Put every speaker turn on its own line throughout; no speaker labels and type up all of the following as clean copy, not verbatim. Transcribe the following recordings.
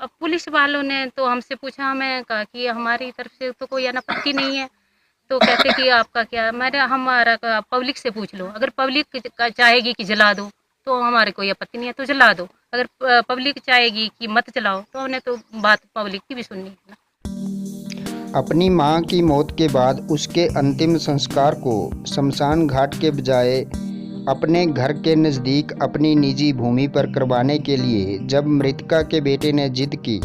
अब पुलिस वालों ने तो हमसे पूछा, हमें कहा कि हमारी तरफ से तो कोई आपत्ति नहीं है। तो कहते कि आपका क्या, हमारा पब्लिक से पूछ लो, अगर पब्लिक चाहेगी कि जला दो तो हमारे कोई आपत्ति नहीं है, तो जला दो। अगर पब्लिक चाहेगी कि मत जलाओ तो हमने तो बात पब्लिक की भी सुननी है ना।
अपनी मां की मौत के बाद उसके अंतिम संस्कार को शमशान घाट के बजाय अपने घर के नज़दीक अपनी निजी भूमि पर करवाने के लिए जब मृतका के बेटे ने जिद की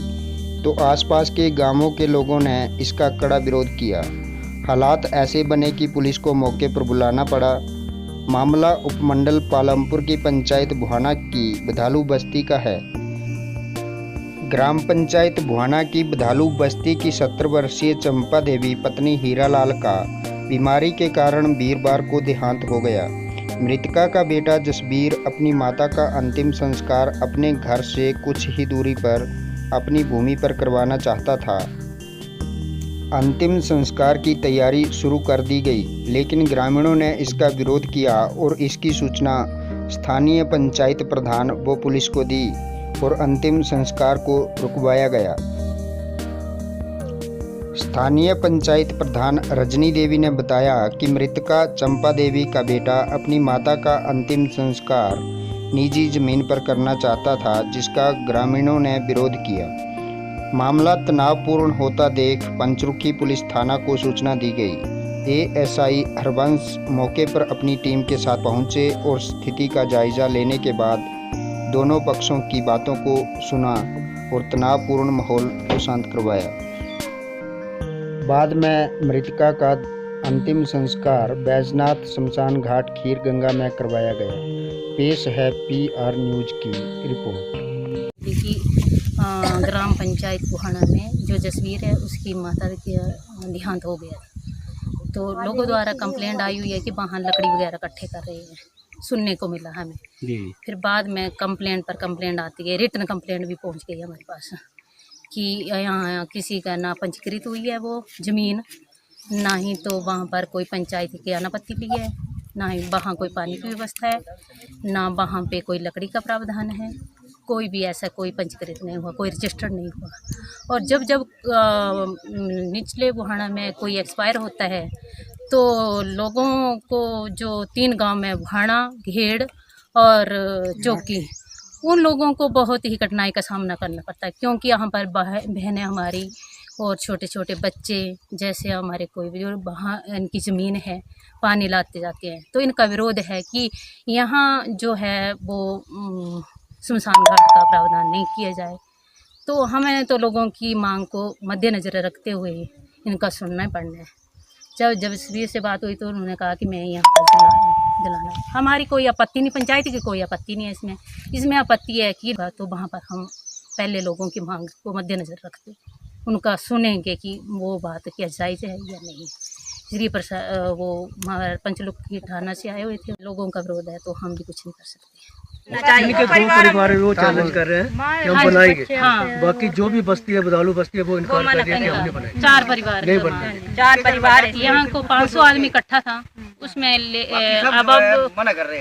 तो आसपास के गांवों के लोगों ने इसका कड़ा विरोध किया। हालात ऐसे बने कि पुलिस को मौके पर बुलाना पड़ा। मामला उपमंडल पालमपुर की पंचायत बुहाना की बधालू बस्ती का है। ग्राम पंचायत बुहाना की बधालू बस्ती की 70 वर्षीय चंपा देवी पत्नी हीरालाल का बीमारी के कारण वीरवार को देहांत हो गया। मृतका का बेटा जसबीर अपनी माता का अंतिम संस्कार अपने घर से कुछ ही दूरी पर अपनी भूमि पर करवाना चाहता था। अंतिम संस्कार की तैयारी शुरू कर दी गई, लेकिन ग्रामीणों ने इसका विरोध किया और इसकी सूचना स्थानीय पंचायत प्रधान व पुलिस को दी और अंतिम संस्कार को रुकवाया गया। स्थानीय पंचायत प्रधान रजनी देवी ने बताया कि मृतका चंपा देवी का बेटा अपनी माता का अंतिम संस्कार निजी जमीन पर करना चाहता था, जिसका ग्रामीणों ने विरोध किया। मामला तनावपूर्ण होता देख पंचरुखी पुलिस थाना को सूचना दी गई। एएसआई हरबंश मौके पर अपनी टीम के साथ पहुंचे और स्थिति का जायजा लेने के बाद दोनों पक्षों की बातों को सुना और तनावपूर्ण माहौल को शांत करवाया। बाद में मृतका का अंतिम संस्कार बैजनाथ शमशान घाट खीर गंगा में करवाया गया। पेश है PR न्यूज की रिपोर्ट।
ग्राम पंचायत बुहाना में जो जसवीर है उसकी माता के देहांत हो गया, तो लोगों द्वारा कंप्लेंट आई हुई है कि वहाँ लकड़ी वगैरह इकट्ठे कर रहे हैं, सुनने को मिला हमें जी। फिर बाद में कंप्लेंट पर कंप्लेंट आती है, रिटन कंप्लेंट भी पहुँच गई हमारे पास कि यहाँ किसी का ना पंजीकृत हुई है वो ज़मीन, ना ही तो वहाँ पर कोई पंचायत की अनापत्ति ली है, ना ही वहाँ कोई पानी की व्यवस्था है, ना वहाँ पे कोई लकड़ी का प्रावधान है। कोई भी ऐसा कोई पंजीकृत नहीं हुआ, कोई रजिस्टर्ड नहीं हुआ। और जब जब निचले बुहाना में कोई एक्सपायर होता है तो लोगों को जो 3 गांव में बुहाना, घेड़ और चौकी, उन लोगों को बहुत ही कठिनाई का सामना करना पड़ता है, क्योंकि यहाँ पर बहनें हमारी और छोटे छोटे बच्चे, जैसे हमारे कोई भी वहाँ इनकी ज़मीन है, पानी लाते जाते हैं, तो इनका विरोध है कि यहाँ जो है वो शमशान घाट का प्रावधान नहीं किया जाए। तो हमें तो लोगों की मांग को मद्देनज़र रखते हुए इनका सुनना पड़ना है। जब जसवीर से बात हुई तो उन्होंने कहा कि मैं यहाँ पर जलाना है। हमारी कोई आपत्ति नहीं, पंचायत की कोई आपत्ति नहीं है इसमें आपत्ति है कि तो वहाँ पर हम पहले लोगों की मांग को मद्देनज़र रखते उनका सुनेंगे कि वो बात क्या जायज़ है या नहीं। श्री प्रसाद वो पंचमुखी थाना से आए हुए थे, लोगों का विरोध है तो हम भी कुछ नहीं कर सकते।
इनके 2 परिवार वो चैलेंज कर रहे हैं कि हम बनाएंगे, बाकी जो भी बस्ती है बदालू बस्ती है वो इनकार कर दिया कि हम नहीं बनाएंगे।
4 परिवार
नहीं बनाएंगे।
4 परिवार यहाँ को 500 आदमी इकट्ठा था, उसमें अब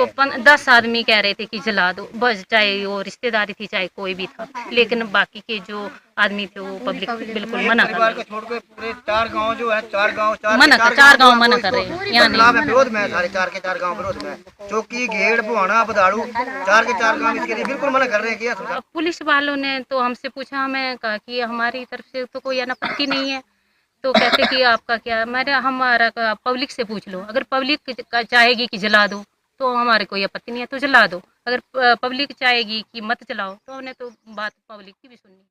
को 10 आदमी कह रहे थे कि जला दो बस, चाहे वो रिश्तेदारी थी चाहे कोई भी था, लेकिन बाकी के जो आदमी थे वो पब्लिक बिल्कुल मना कर रहे हैं।
4 गांव जो है 4 गांव
मना कर रहे हैं, यहाँ नहीं
विरोध में, सारे 4 के 4 गांव विरोध में। चौकी, घेड़, बुहाना, बदाड़ू 4 के 4 गांव इसके लिए बिल्कुल मना कर रहे हैं। क्या
पुलिस वालों ने तो हमसे पूछा, हमें कहा कि हमारी तरफ से तो कोई आपत्ति नहीं है, तो कहते कि आपका क्या, हमारा पब्लिक से पूछ लो, अगर पब्लिक चाहेगी कि जला दो तो हमारे कोई आपत्ति नहीं है, तो जला दो। अगर पब्लिक चाहेगी कि मत जलाओ तो हमने तो बात पब्लिक की भी सुननी।